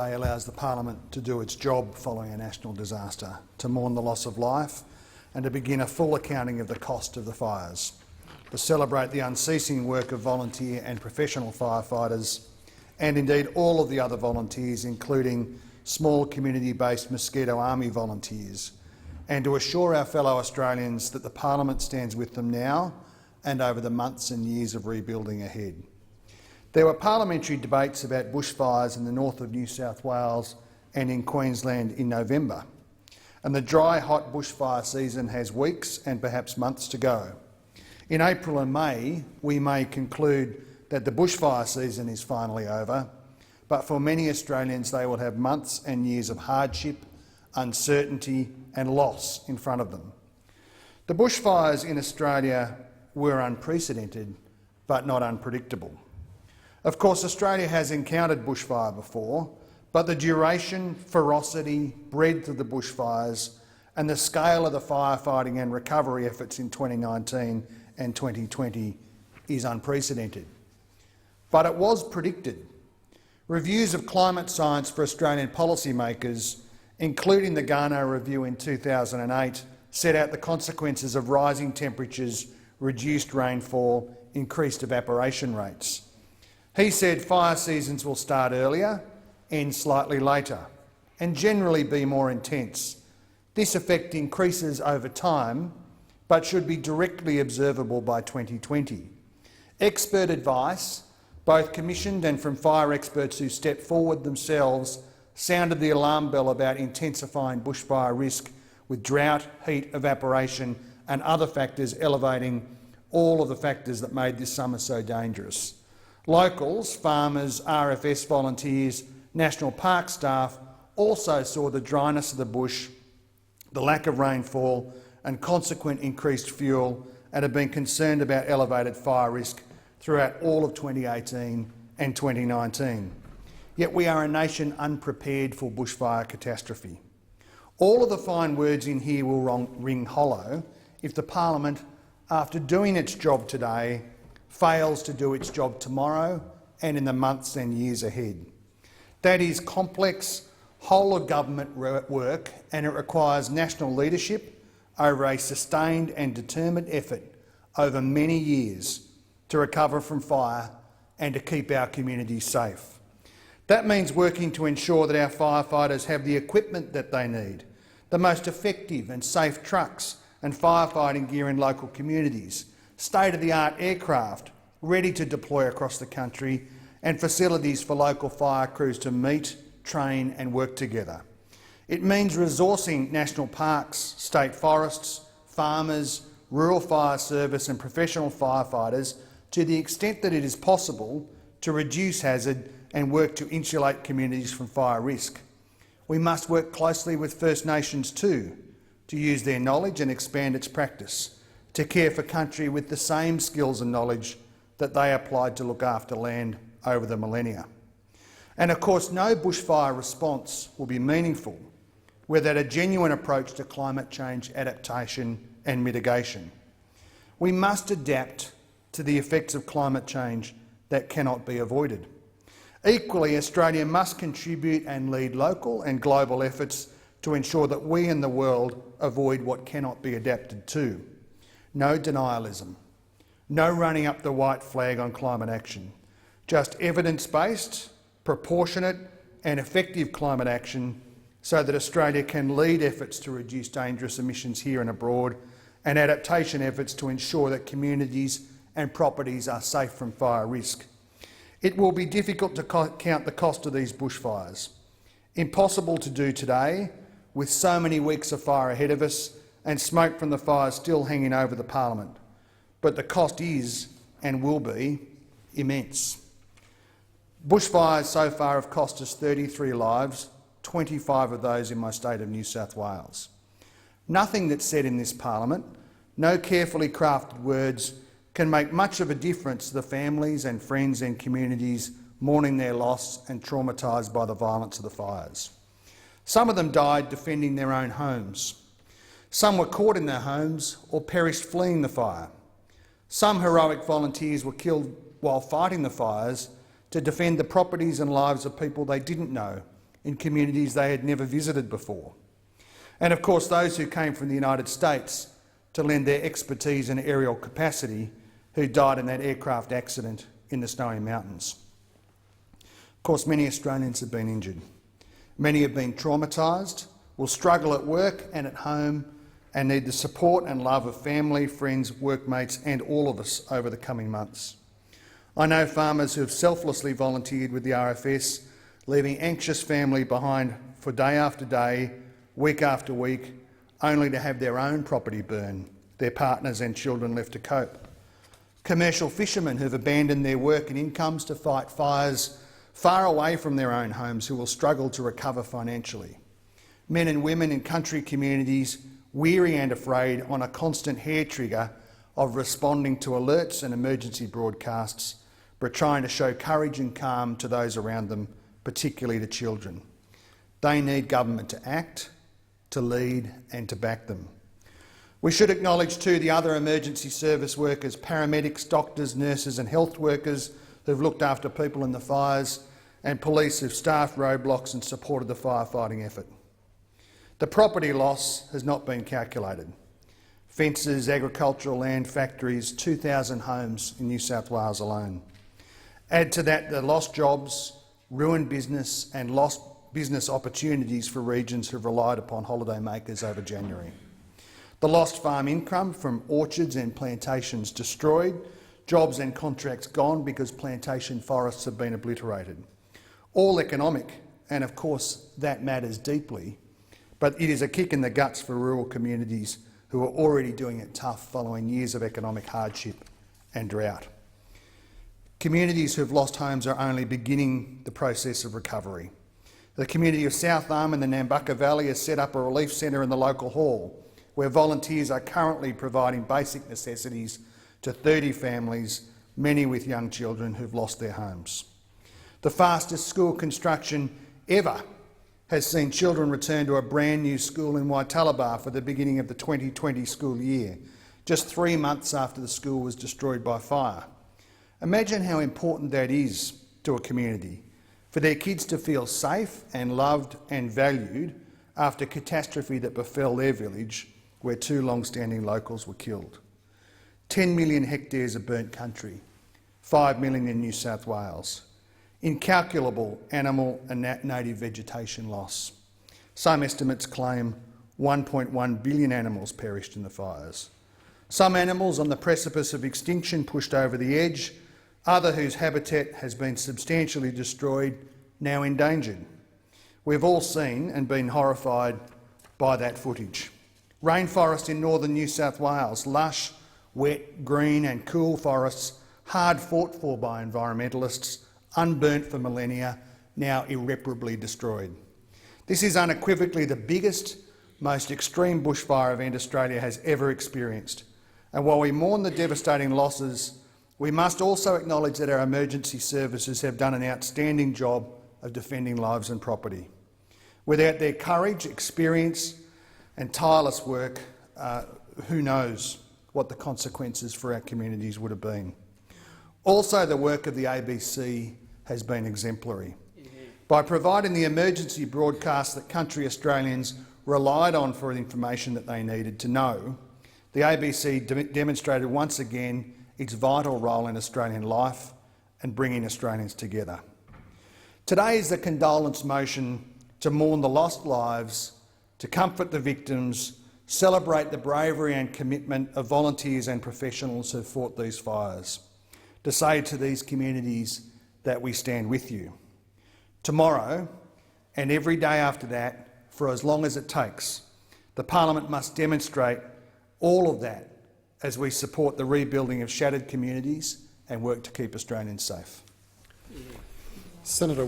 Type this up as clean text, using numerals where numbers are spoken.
allows the Parliament to do its job following a national disaster, to mourn the loss of life and to begin a full accounting of the cost of the fires, to celebrate the unceasing work of volunteer and professional firefighters and indeed all of the other volunteers, including small community-based Mosquito Army volunteers, and to assure our fellow Australians that the Parliament stands with them now and over the months and years of rebuilding ahead. There were parliamentary debates about bushfires in the north of New South Wales and in Queensland in November, and the dry, hot bushfire season has weeks and perhaps months to go. In April and May, we may conclude that the bushfire season is finally over, but for many Australians they will have months and years of hardship, uncertainty and loss in front of them. The bushfires in Australia were unprecedented but not unpredictable. Of course, Australia has encountered bushfire before, but the duration, ferocity, breadth of the bushfires and the scale of the firefighting and recovery efforts in 2019 and 2020 is unprecedented. But it was predicted. Reviews of climate science for Australian policymakers, including the Garnaut Review in 2008, set out the consequences of rising temperatures, reduced rainfall, increased evaporation rates. He said fire seasons will start earlier, end slightly later, and generally be more intense. This effect increases over time, but should be directly observable by 2020. Expert advice, both commissioned and from fire experts who stepped forward themselves, sounded the alarm bell about intensifying bushfire risk with drought, heat, evaporation and other factors elevating all of the factors that made this summer so dangerous. Locals, farmers, RFS volunteers, national park staff also saw the dryness of the bush, the lack of rainfall and consequent increased fuel, and have been concerned about elevated fire risk throughout all of 2018 and 2019. Yet we are a nation unprepared for bushfire catastrophe. All of the fine words in here will ring hollow if the Parliament, after doing its job today, fails to do its job tomorrow and in the months and years ahead. That is complex, whole-of-government work, and it requires national leadership over a sustained and determined effort over many years to recover from fire and to keep our communities safe. That means working to ensure that our firefighters have the equipment that they need, the most effective and safe trucks and firefighting gear in local communities, state-of-the-art aircraft ready to deploy across the country, and facilities for local fire crews to meet, train and work together. It means resourcing national parks, state forests, farmers, rural fire service and professional firefighters to the extent that it is possible to reduce hazard and work to insulate communities from fire risk. We must work closely with First Nations too, to use their knowledge and expand its practice, to care for country with the same skills and knowledge that they applied to look after land over the millennia. And of course, no bushfire response will be meaningful without a genuine approach to climate change adaptation and mitigation. We must adapt to the effects of climate change that cannot be avoided. Equally, Australia must contribute and lead local and global efforts to ensure that we and the world avoid what cannot be adapted to. No denialism, no running up the white flag on climate action, just evidence-based, proportionate and effective climate action so that Australia can lead efforts to reduce dangerous emissions here and abroad, and adaptation efforts to ensure that communities and properties are safe from fire risk. It will be difficult to count the cost of these bushfires. Impossible to do today, with so many weeks of fire ahead of us and smoke from the fires still hanging over the Parliament. But the cost is, and will be, immense. Bushfires so far have cost us 33 lives, 25 of those in my state of New South Wales. Nothing that's said in this Parliament, no carefully crafted words, can make much of a difference to the families and friends and communities mourning their loss and traumatised by the violence of the fires. Some of them died defending their own homes. Some were caught in their homes or perished fleeing the fire. Some heroic volunteers were killed while fighting the fires to defend the properties and lives of people they didn't know in communities they had never visited before. And of course those who came from the United States to lend their expertise and aerial capacity who died in that aircraft accident in the Snowy Mountains. Of course, many Australians have been injured. Many have been traumatised, will struggle at work and at home, and need the support and love of family, friends, workmates and all of us over the coming months. I know farmers who have selflessly volunteered with the RFS, leaving anxious family behind for day after day, week after week, only to have their own property burn, their partners and children left to cope. Commercial fishermen who have abandoned their work and incomes to fight fires far away from their own homes who will struggle to recover financially. Men and women in country communities, weary and afraid on a constant hair trigger of responding to alerts and emergency broadcasts, but trying to show courage and calm to those around them, particularly the children. They need government to act, to lead and to back them. We should acknowledge too the other emergency service workers, paramedics, doctors, nurses and health workers who've looked after people in the fires, and police who've staffed roadblocks and supported the firefighting effort. The property loss has not been calculated. Fences, agricultural land, factories, 2,000 homes in New South Wales alone. Add to that the lost jobs, ruined business and lost business opportunities for regions who've relied upon holidaymakers over January. The lost farm income from orchards and plantations destroyed, jobs and contracts gone because plantation forests have been obliterated. All economic, and of course that matters deeply, but it is a kick in the guts for rural communities who are already doing it tough following years of economic hardship and drought. Communities who have lost homes are only beginning the process of recovery. The community of South Arm in the Nambucca Valley has set up a relief centre in the local hall where volunteers are currently providing basic necessities to 30 families, many with young children who've lost their homes. The fastest school construction ever has seen children return to a brand new school in Waitalabar for the beginning of the 2020 school year, just 3 months after the school was destroyed by fire. Imagine how important that is to a community, for their kids to feel safe and loved and valued after catastrophe that befell their village where 2 long-standing locals were killed. 10 million hectares of burnt country, 5 million in New South Wales. Incalculable animal and native vegetation loss. Some estimates claim 1.1 billion animals perished in the fires. Some animals on the precipice of extinction pushed over the edge, other whose habitat has been substantially destroyed, now endangered. We've all seen and been horrified by that footage. Rainforest in northern New South Wales, lush, wet, green and cool forests, hard fought for by environmentalists, unburnt for millennia, now irreparably destroyed. This is unequivocally the biggest, most extreme bushfire event Australia has ever experienced. And while we mourn the devastating losses, we must also acknowledge that our emergency services have done an outstanding job of defending lives and property. Without their courage, experience and tireless work, who knows what the consequences for our communities would have been. Also, the work of the ABC has been exemplary. By providing the emergency broadcast that country Australians relied on for the information that they needed to know, the ABC demonstrated once again its vital role in Australian life and bringing Australians together. Today is the condolence motion to mourn the lost lives, to comfort the victims, celebrate the bravery and commitment of volunteers and professionals who fought these fires, to say to these communities that we stand with you. Tomorrow, and every day after that, for as long as it takes, the Parliament must demonstrate all of that as we support the rebuilding of shattered communities and work to keep Australians safe. Senator